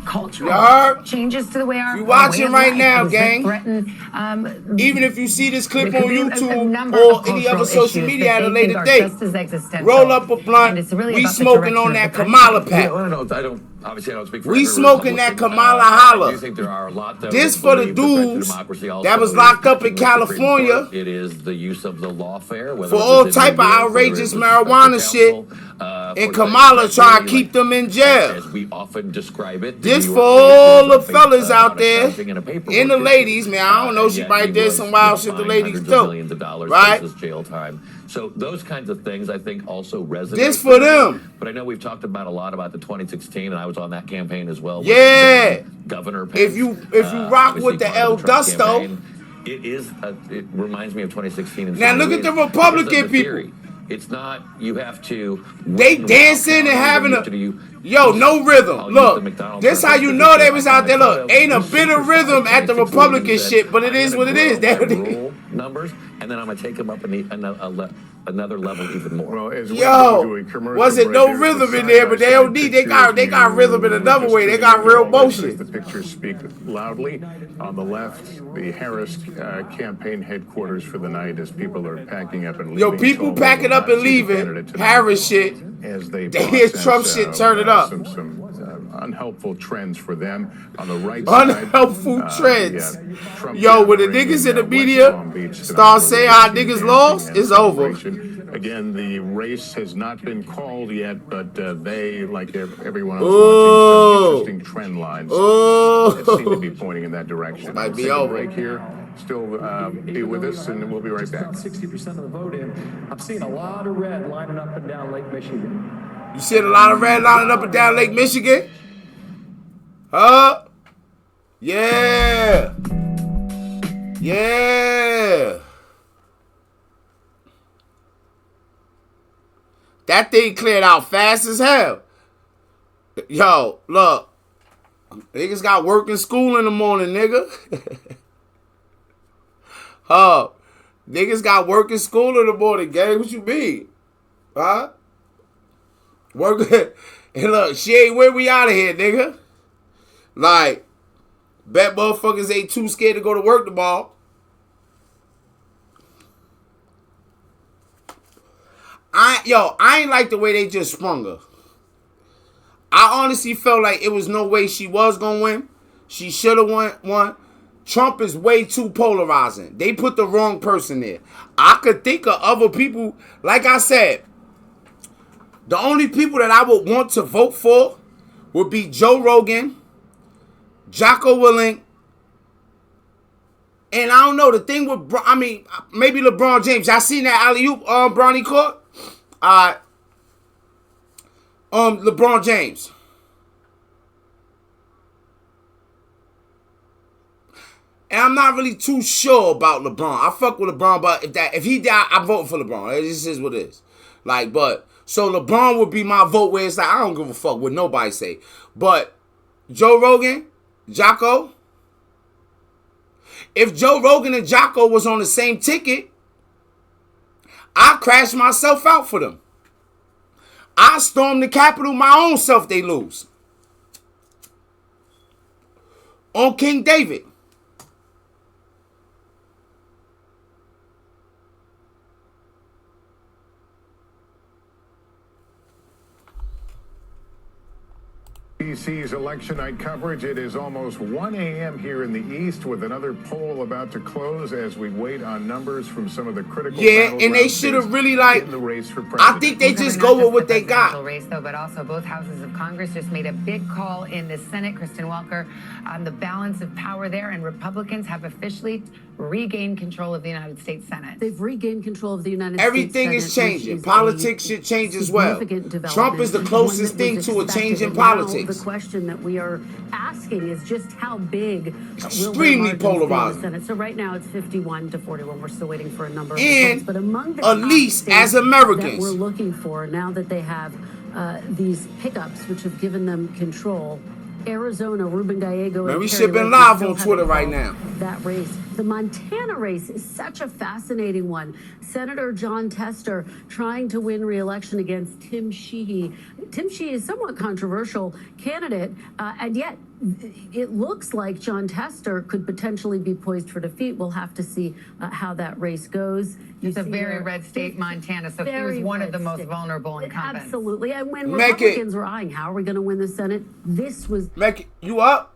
cultural changes to the way our you watching right now, life gang. threaten, Even if you see this clip there on could be a YouTube number or of any other cultural social issues media that at a they think later are date, just as existential. roll up a And blunt. it's really We about the smoking direction on of that the country. Kamala pack. Obviously, I don't speak for We every smoking that Republican. Kamala I holla. do think there are a lot, though, This that for the believe that dudes democracy also that was is locked up in touching the Supreme California Court. It is the use of the lawfare, whether for it all was in type of New York, whether it outrageous was marijuana special shit, counsel, and for Kamala things that trying to really, keep them in jail. as we often describe it, This New for York case all is the a big, fellas out about a there counting and a paperwork and the issue. ladies, man. I don't know, And she yet might he did was, some wild shit the fined ladies hundreds do, of millions of dollars right? versus jail time. So those kinds of things, I think, also resonate. This for them. But I know we've talked about a lot about the 2016, and I was on that campaign as well. Yeah. Governor Pence, If you rock obviously with the part of El Trump Dusto, campaign, it reminds me of 2016. In now so look many at the ways Republican because of the people. theory. It's not you have to. They dancing and having a no rhythm. Look, this how you know they was out there. Look, ain't a bit of rhythm at the Republican shit, but it is what it is. Numbers, and then I'm gonna take them up another level even more. Well, yo, wasn't no rhythm in there, but they don't need. They got rhythm in another way. They got real motion. The pictures speak loudly. On the left, the Harris campaign headquarters for the night as people are packing up and leaving. Yo, people packing up and leaving. Harris shit. As they hear Trump shit, turn it up. Some unhelpful trends for them on the right side. Unhelpful trends. Yo, when the niggas in the media start saying how niggas lost, it's over. Again, the race has not been called yet, but they, like everyone else, watching some interesting trend lines that seem to be pointing in that direction. Might be take over. a break here. Still be with us, and we'll be right back. 60% of the vote in. I'm seeing a lot of red lining up and down Lake Michigan. You seeing a lot of red lining up and down Lake Michigan? Huh? Yeah. Yeah. That thing cleared out fast as hell. Yo, look. Niggas got work and school in the morning, nigga. Niggas got work and school in the morning, gang. What you mean? Huh? Work. And look, she ain't where we out of here, nigga. Like, bet motherfuckers ain't too scared to go to work tomorrow. I ain't like the way they just sprung her. I honestly felt like it was no way she was gonna win. She should have won. Trump is way too polarizing. They put the wrong person there. I could think of other people. Like I said, the only people that I would want to vote for would be Joe Rogan, Jocko Willink, and I don't know, the thing with, maybe LeBron James. Y'all seen that alley-oop Bronny caught? LeBron James. And I'm not really too sure about LeBron. I fuck with LeBron, but if he die, I'm voting for LeBron. It just is what it is. Like, but so LeBron would be my vote where it's like I don't give a fuck what nobody say. But Joe Rogan, Jocko. If Joe Rogan and Jocko was on the same ticket, I'd crash myself out for them. I storm the Capitol my own self they lose. On King David. DC's election night coverage. It is almost 1 a.m. here in the East with another poll about to close as we wait on numbers from some of the critical. Yeah, and they should have really in the race for president. I think they just go with what they got. Race, though, but also both houses of Congress just made a big call in the Senate. Kristen Welker on the balance of power there, and Republicans have officially regained control of the United States Senate. They've regained control of the United Everything States Senate. Everything is changing. Politics should change as well. Trump is the closest thing to a change in politics. The question that we are asking is just how big extremely polarizing. Senate. So right now it's 51 to 41. We're still waiting for a number of and results. But among the at least as Americans that we're looking for now that they have these pickups which have given them control. Arizona, Ruben Gallego. Man, we shipping live on Twitter right now. That race. The Montana race is such a fascinating one. Senator John Tester trying to win re-election against Tim Sheehy. Tim Sheehy is a somewhat controversial candidate, and yet it looks like John Tester could potentially be poised for defeat. We'll have to see how that race goes. It's a very red state, Montana, so he was one of the most vulnerable incumbents. Absolutely. And when Republicans were eyeing, how are we going to win the Senate? This was... You up?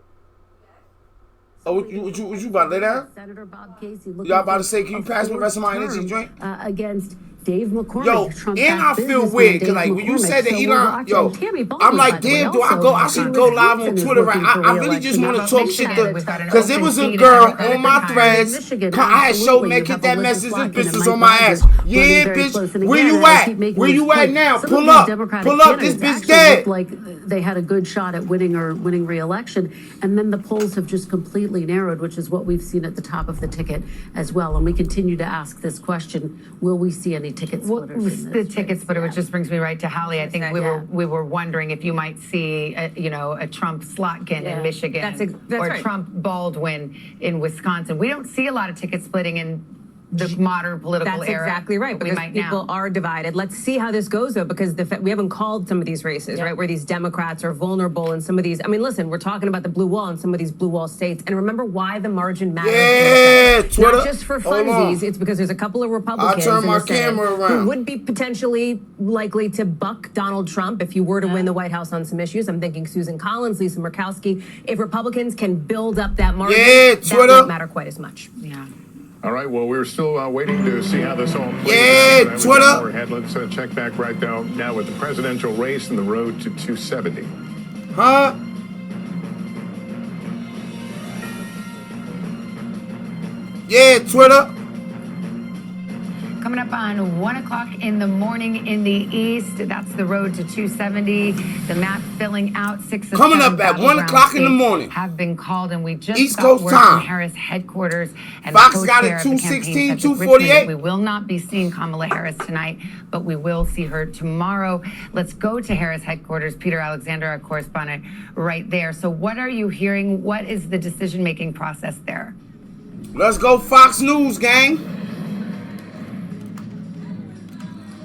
Oh, what you about to lay down? Senator Bob Casey. Y'all about to say, can you pass me the rest of my energy drink? Against Dave McCormick. Yo, and I feel weird because like when you said that Elon, I'm like, damn, do I go? I should go live on Twitter, right? I really just want to talk shit because it was a girl on my threads. I had showed man, get that message. This bitch was on my ass. Yeah, bitch, where you at? Where you at now? Pull up, this bitch dead. Like they had a good shot at winning re-election, and then the polls have just completely narrowed, which is what we've seen at the top of the ticket as well. And we continue to ask this question: will we see any ticket splitters? The ticket splitter, which just brings me right to Holly. I think we were wondering if you might see a Trump Slotkin in Michigan, that's or right. Trump Baldwin in Wisconsin. We don't see a lot of ticket splitting in the modern political That's era. exactly right, but because people are divided. Let's see how this goes, though, because we haven't called some of these races, right, where these Democrats are vulnerable in some of these. I mean, listen, we're talking about the blue wall in some of these blue wall states. And remember why the margin matters. Yeah, Twitter. Not just for funsies. It's because there's a couple of Republicans I'll turn my camera around. who would be potentially likely to buck Donald Trump if you were to win the White House on some issues. I'm thinking Susan Collins, Lisa Murkowski. If Republicans can build up that margin, that won't matter quite as much. Yeah. All right, well, we're still waiting to see how this all plays Yeah, out. Twitter. More ahead. Let's check back right now with the presidential race and the road to 270. Huh? Yeah, Twitter. Coming up on 1 o'clock in the morning in the east, that's the road to 270. The map filling out 6 of Coming 7 up at 1 battleground o'clock in the states morning. have been called, and we just East got Coast word time. from Harris headquarters and Fox the got it co-chair of the 216, campaign, Cedric 248. Richmond. We will not be seeing Kamala Harris tonight, but we will see her tomorrow. Let's go to Harris headquarters. Peter Alexander, our correspondent, right there. So what are you hearing? What is the decision-making process there? Let's go Fox News, gang.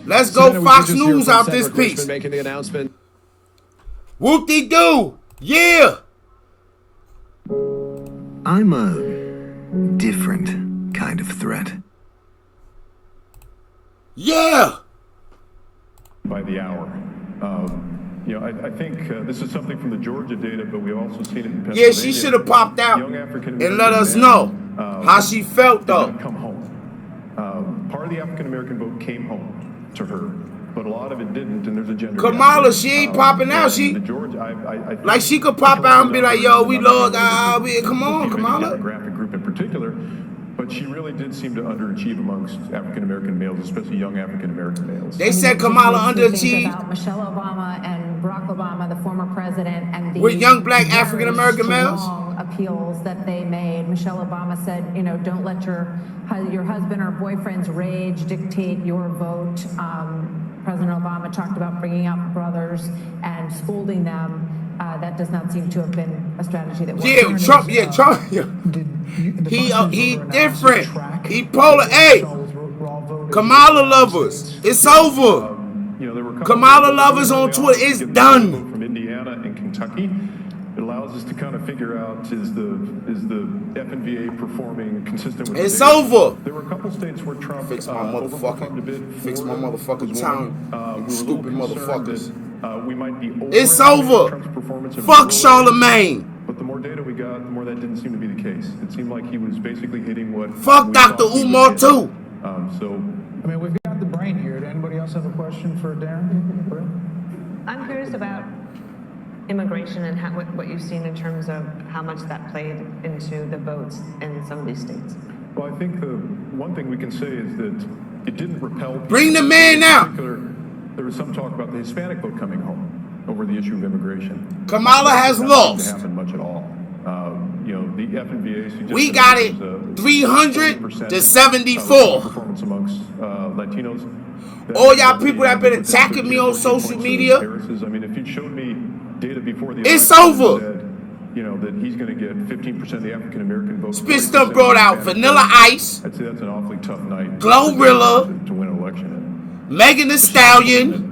Let's go Fox News out this piece. Making the announcement. Whoop-de-doo. Yeah. I'm a different kind of threat. Yeah. By the hour. I think this is something from the Georgia data, but we also seen it in Pennsylvania. Yeah, she should have popped out and let us know how she felt, though. Come home. Part of the African American vote came home to her, but a lot of it didn't, and there's a gender. Kamala, she ain't popping out. She like she could pop out and be like, "Yo, we love come on, Kamala." Demographic group in particular, but she really did seem to underachieve amongst African American males, especially young African American males. They said Kamala underachieved. About Michelle Obama and Barack Obama, the former president, and the with young black African American males. Appeals that they made. Michelle Obama said, don't let your husband or boyfriend's rage dictate your vote. President Obama talked about bringing out brothers and scolding them. That does not seem to have been a strategy that worked. Yeah, Trump. Yeah, Trump. He different. He polar. Hey, Kamala lovers. It's over. Kamala lovers on Twitter. It's done. From Indiana and Kentucky. It allows us to kind of figure out is the FNVA performing consistent with it's over. There were a couple states where Trump fix my motherfucking tongue. Stupid motherfuckers. We might be it's over. Fuck Charlemagne. But the more data we got, the more that didn't seem to be the case. It seemed like he was basically hitting what. Fuck Dr. Umar too. We've got the brain here. Did anybody else have a question for Darren? I'm curious about immigration and what you've seen in terms of how much that played into the votes in some of these states. Well, I think the one thing we can say is that it didn't repel people. Bring the man out. There was some talk about the Hispanic vote coming home over the issue of immigration. Kamala has lost. That didn't happen much at all. The FNVA suggested we got it 300 to 74. Performance amongst Latinos. All y'all people that have been attacking me on social media. If you showed me data before the it's over. Said, that he's going to get 15% of the African American vote. Spitz done brought out Vanilla Ice. I'd say that's an awfully tough night. Glorilla. To win an election. Megan Thee Stallion.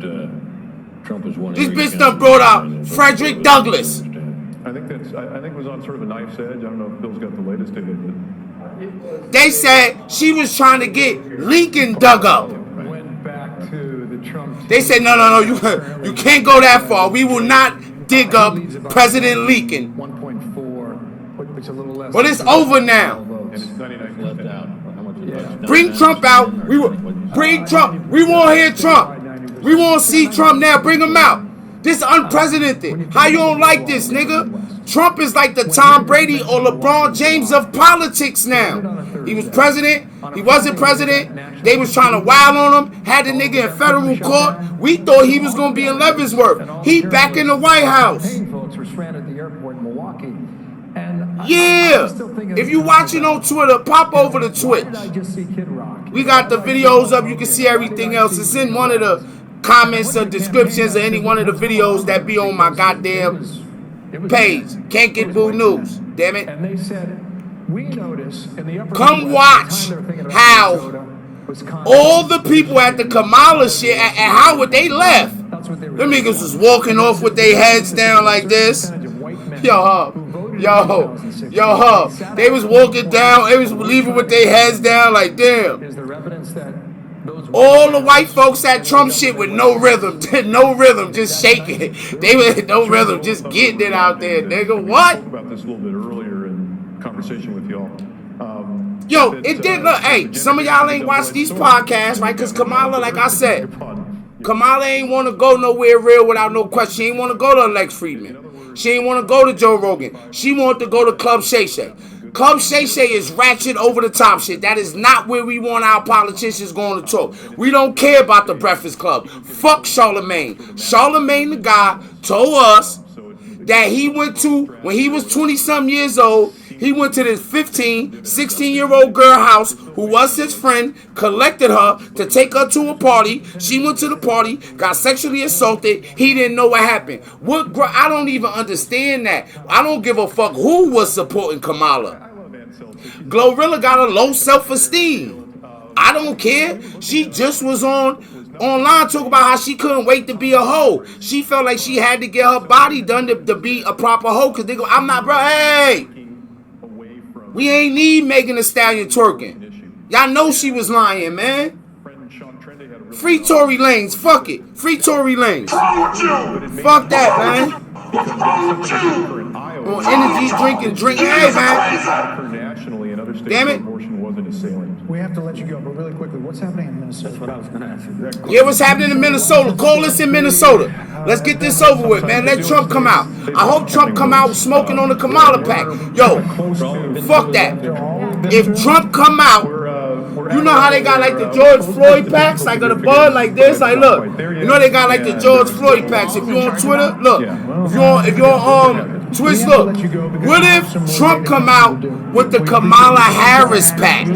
Trump is one. This bitch done brought out Frederick Douglass. I think it was on sort of a knife's edge. I don't know if Bill's got the latest data, but They said she was trying to get Lincoln dug up. Went back to the Trump. They said, no, you can't go that far. We will not dig up President Lincoln. 1.4, which is a little less. But it's over now. and it's 99% Left out. How much is left? Bring Trump out. Bring Trump. We want to hear Trump. We want to see Trump now. Bring him out. This is unprecedented. How you don't like this, nigga? Trump is like the Tom Brady or LeBron James of politics now. He was president. He wasn't president. They was trying to wild on him. Had the nigga in federal court. We thought he was going to be in Leavenworth. He back in the White House. Folks were stranded at the airport in Milwaukee. And Yeah. If you watching on Twitter, pop over to Twitch. I just see Kid Rock. We got the videos up. You can see everything else. It's in one of the comments or descriptions of any one of the videos that be on my goddamn page. Can't get boo news. Damn it. And they said, we notice in the upper Come watch how all the people at the Kamala shit at Howard, they left. Them niggas was walking off with their heads down like this. Yo, they was walking down, they was leaving with their heads down like damn. Is there evidence that All the white folks at Trump shit with no rhythm, no rhythm, just shaking. They with no rhythm, just getting it out there, nigga. What? about this a little bit earlier in conversation with y'all. Yo, it did look. Hey, some of y'all ain't watched these podcasts, right? Because Kamala, like I said, Kamala ain't want to go nowhere real without no question. She ain't want to go to Lex Friedman. She ain't want to go to Joe Rogan. She wanted to go to Club Shay Shay. Club Shay Shay is ratchet over the top shit. That is not where we want our politicians going to talk. We don't care about the Breakfast Club. Fuck Charlemagne. Charlemagne, the guy, told us that he went to, when he was 20-something years old, he went to this 15, 16-year-old girl house who was his friend, collected her to take her to a party. She went to the party, got sexually assaulted. He didn't know what happened. I don't even understand that. I don't give a fuck who was supporting Kamala. Glorilla got a low self-esteem. I don't care. She just was online talking about how she couldn't wait to be a hoe. She felt like she had to get her body done to be a proper hoe. Cause they go, I'm not, bro. Hey, we ain't need Megan Thee Stallion twerking. Y'all know she was lying, man. Free Tory Lanez. Fuck it. Free Tory Lanez. Fuck that, man. On energy drink. Hey, man. Damn it. We have to let you go, but really quickly, what's happening in Minnesota? That's what I was going to ask. Yeah, what's happening in Minnesota? Call us in Minnesota. Let's get this over with, man. Let Trump come out. I hope Trump come out smoking on the Kamala pack. Yo, fuck that. If Trump come out, you know how they got like the George Floyd packs, like on the bud, like this. Like, look, you know they got like the George Floyd packs. If you're on Twitter, look. If you're on Twitch, look. What if Trump come out with the Kamala Harris pack,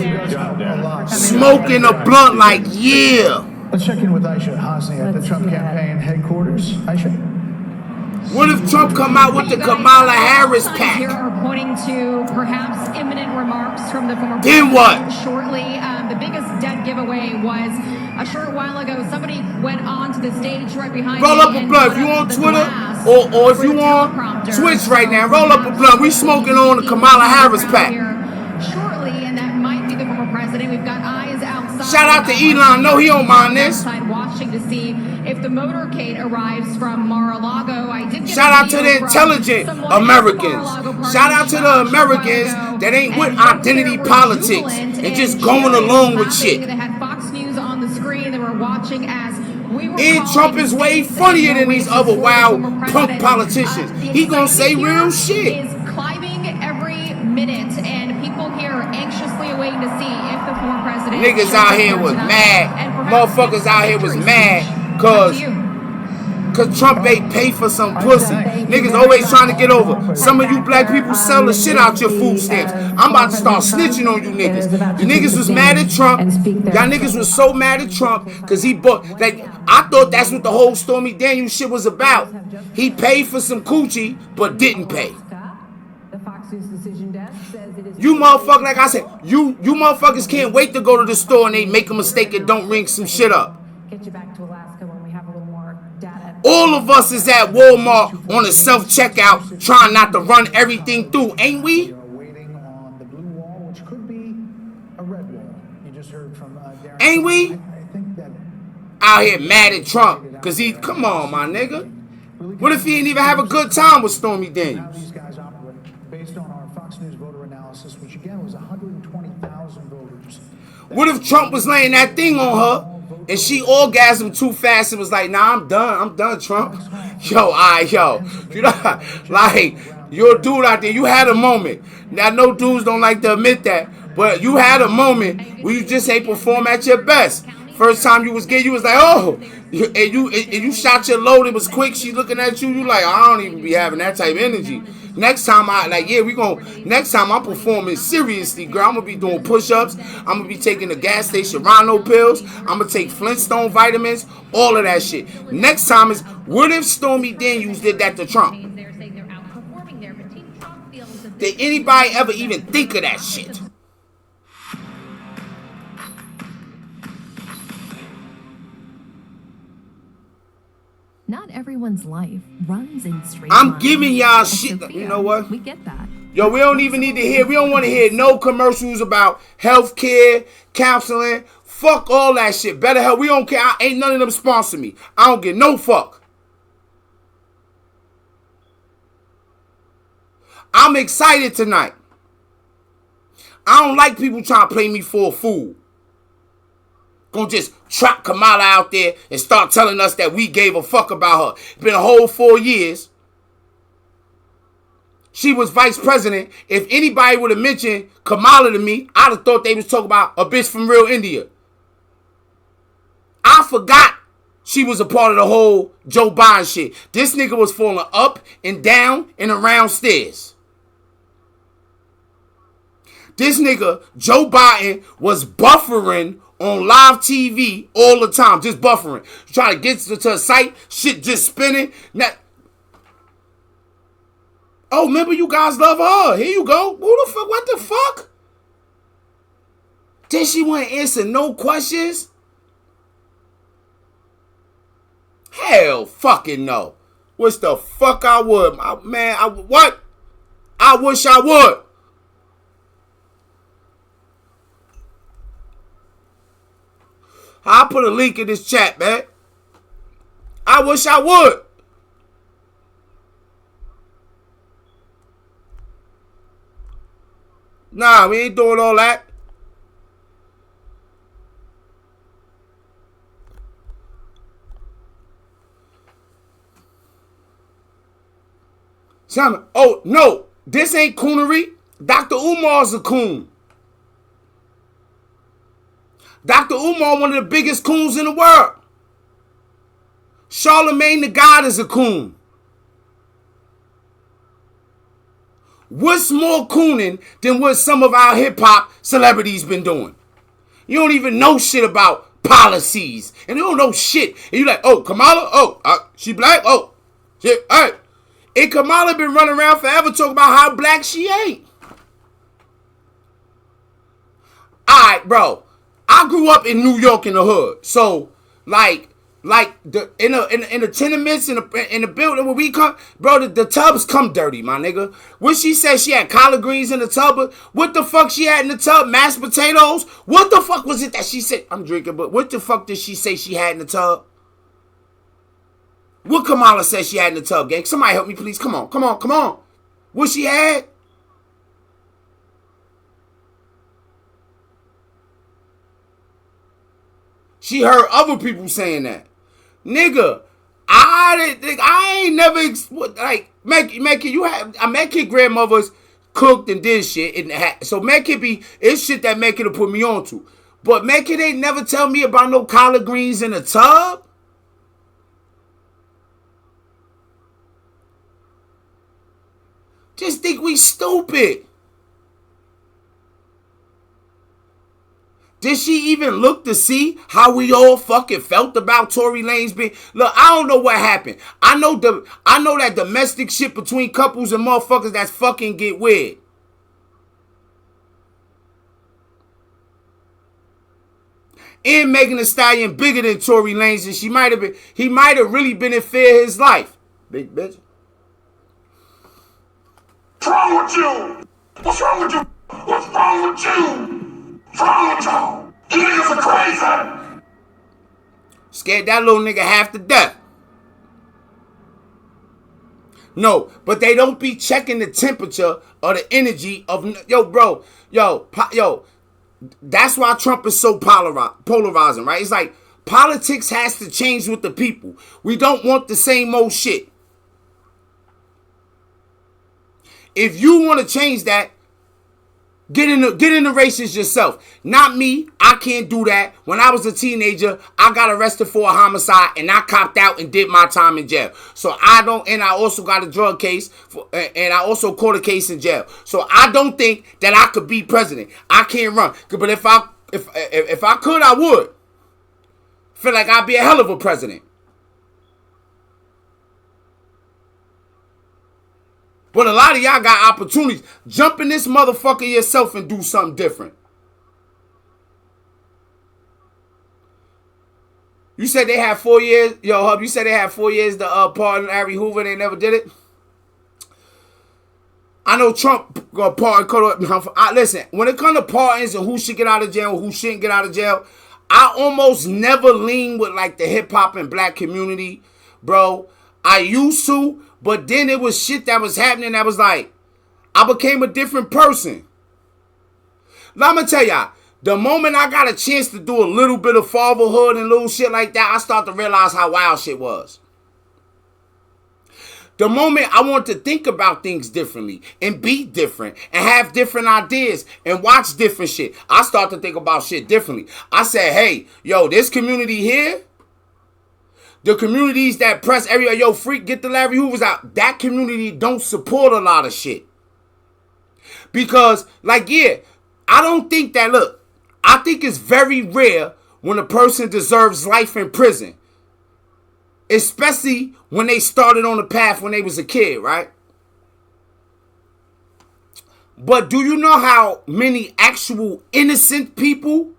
smoking a blunt, like yeah? Let's check in with Aisha Hasni at the Trump campaign headquarters. Aisha? What if Trump come out with the Kamala Harris pack? Here are pointing to perhaps imminent remarks from the former Then what? Shortly, the biggest dead giveaway was a short while ago. Somebody went onto the stage right behind roll me up a blunt. If you on Twitter or if you on Twitch right now, roll up a blunt. We smoking on the Kamala Harris pack. Shortly, and that might be the former president. We've got eyes outside. Shout out to Elon. No, he don't mind this. Outside watching to see if the motorcade arrives from Mar-a-Lago. I did get shout out to the intelligent Americans. Shout out to the Americans that ain't with identity politics and just going along with shit. They had Fox News on the screen. They were watching as we were. And Trump is way funnier than these other wild punk politicians. He gonna say real shit. Is climbing every minute, and people here are anxiously waiting to see if the former president. Niggas out here was mad. Motherfuckers out here was mad cause Trump ain't pay for some pussy. Niggas always trying to get over. Some of you black people sell the shit out your food stamps. I'm about to start snitching on you niggas. You niggas was mad at Trump. Y'all niggas was so mad at Trump because he bought, like, I thought that's what the whole Stormy Daniels shit was about. He paid for some coochie but didn't pay. You motherfuckers, like I said, you motherfuckers can't wait to go to the store and they make a mistake and don't ring some shit up. Get you back to Alaska when we have a little more data. All of us is at Walmart on a self-checkout trying not to run everything through, ain't we? Waiting on the blue wall, which could be a red wall. You just heard from Darren. Ain't we? I think that Out here mad at Trump because he, come on, my nigga. What if he didn't even have a good time with Stormy how Daniels? these guys operate based on our Fox News voter analysis, which again was 120,000 voters. What if Trump was laying that thing on her and she orgasmed too fast and was like, nah, I'm done, Trump. Yo, you know, like, you're a dude out there, you had a moment. Now, no dudes don't like to admit that, but you had a moment where you just ain't perform at your best. First time you was gay, you was like, oh, and you shot your load, it was quick, she looking at you, you like, I don't even be having that type of energy. Next time next time I'm performing seriously, girl, I'm gonna be doing push-ups, I'm gonna be taking the gas station Rhino pills, I'm gonna take Flintstone vitamins, all of that shit. Next time is, what if Stormy Daniels did that to Trump? Did anybody ever even think of that shit? Not everyone's life runs in straight I'm lines. giving y'all And shit. Sophia, You know what? We get that. Yo, we don't even need to hear. We don't want to hear no commercials about healthcare, counseling. Fuck all that shit. Better help. We don't care. Ain't none of them sponsor me. I don't give no fuck. I'm excited tonight. I don't like people trying to play me for a fool. Gonna just trap Kamala out there and start telling us that we gave a fuck about her. It's been a whole 4 years. She was vice president. If anybody would have mentioned Kamala to me, I'd have thought they was talking about a bitch from real India. I forgot she was a part of the whole Joe Biden shit. This nigga was falling up and down and around stairs. This nigga, Joe Biden, was buffering on live TV all the time. Just buffering. Trying to get to a site. Shit just spinning. Now, oh, remember you guys love her. Here you go. Who the fuck? What the fuck? Did she want to answer no questions? Hell fucking no. Wish the fuck I would. Man, what? I wish I would. I'll put a link in this chat, man. I wish I would. Nah, we ain't doing all that. Simon, oh, no. This ain't coonery. Dr. Umar's a coon. Dr. Umar, one of the biggest coons in the world. Charlemagne the God is a coon. What's more cooning than what some of our hip-hop celebrities been doing? You don't even know shit about policies. And you don't know shit. And you like, oh, Kamala? Oh, she black? Oh, shit. All right. And Kamala been running around forever talking about how black she ain't. All right, bro. I grew up in New York in the hood. So, like in the tenements in the building where we come, bro, the tubs come dirty, my nigga. When she said she had collard greens in the tub, what the fuck she had in the tub? Mashed potatoes? What the fuck was it that she said? I'm drinking, but what the fuck did she say she had in the tub? What Kamala said she had in the tub, gang? Somebody help me, please. Come on. What she had? She heard other people saying that. Nigga, I ain't never, like, Mecca, you have, Mecca grandmothers cooked and did shit. So Mecca it's shit that Mecca to put me on to. But Mecca, they never tell me about no collard greens in a tub. Just think we stupid. Did she even look to see how we all fucking felt about Tory Lanez being? Look, I don't know what happened. I know that domestic shit between couples and motherfuckers that's fucking get weird. And Megan Thee Stallion bigger than Tory Lanez, and he might have really been in fear of his life. Big bitch. What's wrong with you? What's wrong with you? What's wrong with you? What's wrong with you? You niggas are crazy. Scared that little nigga half to death. No, but they don't be checking the temperature or the energy of, yo, bro, yo. That's why Trump is so polarizing, right? It's like politics has to change with the people. We don't want the same old shit. If you want to change that, get in the races yourself. Not me. I can't do that. When I was a teenager, I got arrested for a homicide and I copped out and did my time in jail. So I don't, and I also got a drug case and I also caught a case in jail. So I don't think that I could be president. I can't run. But if I could, I would. Feel like I'd be a hell of a president. But a lot of y'all got opportunities. Jump in this motherfucker yourself and do something different. You said they had 4 years. Yo, Hub, you said they had 4 years to pardon Larry Hoover. They never did it. I know Trump gonna pardon. Listen, when it comes to pardons and who should get out of jail and who shouldn't get out of jail, I almost never lean with like the hip hop and black community, bro. I used to. But then it was shit that was happening that was like, I became a different person. Now I'm going to tell y'all, the moment I got a chance to do a little bit of fatherhood and little shit like that, I start to realize how wild shit was. The moment I want to think about things differently and be different and have different ideas and watch different shit, I start to think about shit differently. I said, hey, yo, this community here, the communities that press area, yo, freak, get the Larry Hoovers out. That community don't support a lot of shit. Because, like, yeah, I don't think that, look, I think it's very rare when a person deserves life in prison. Especially when they started on the path when they was a kid, right? But do you know how many actual innocent people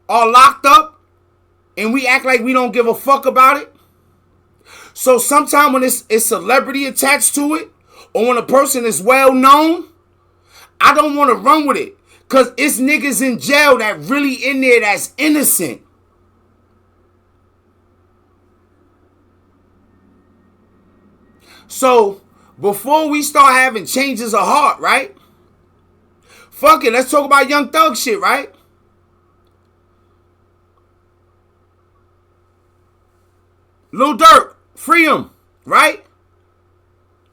are locked up? And we act like we don't give a fuck about it. So sometimes when it's celebrity attached to it, or when a person is well known, I don't want to run with it. Because it's niggas in jail that really in there that's innocent. So before we start having changes of heart, right? Fuck it, let's talk about Young Thug shit, right? Lil Durk, free him, right?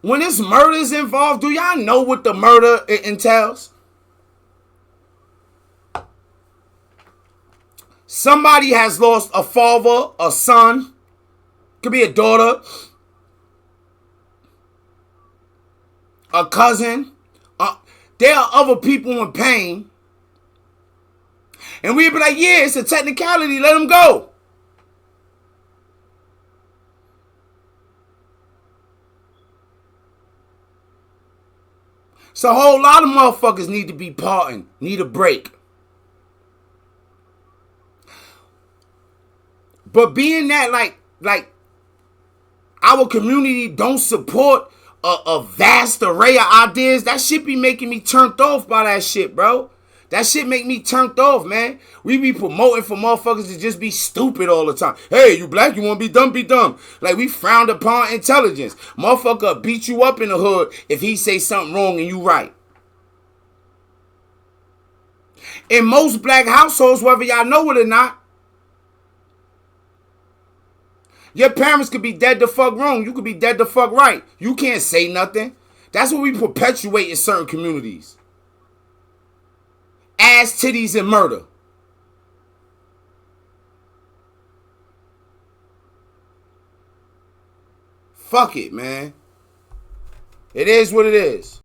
When this murder is involved, do y'all know what the murder entails? Somebody has lost a father, a son, could be a daughter, a cousin. There are other people in pain. And we'd be like, yeah, it's a technicality, let them go. So a whole lot of motherfuckers need to be pardoned, need a break. But being that like our community don't support a vast array of ideas, that shit be making me turned off by that shit, bro. That shit make me turned off, man. We be promoting for motherfuckers to just be stupid all the time. Hey, you black, you want to be dumb, be dumb. Like, we frowned upon intelligence. Motherfucker beat you up in the hood if he say something wrong and you right. In most black households, whether y'all know it or not, your parents could be dead the fuck wrong. You could be dead the fuck right. You can't say nothing. That's what we perpetuate in certain communities. Ass, titties, and murder. Fuck it, man. It is what it is.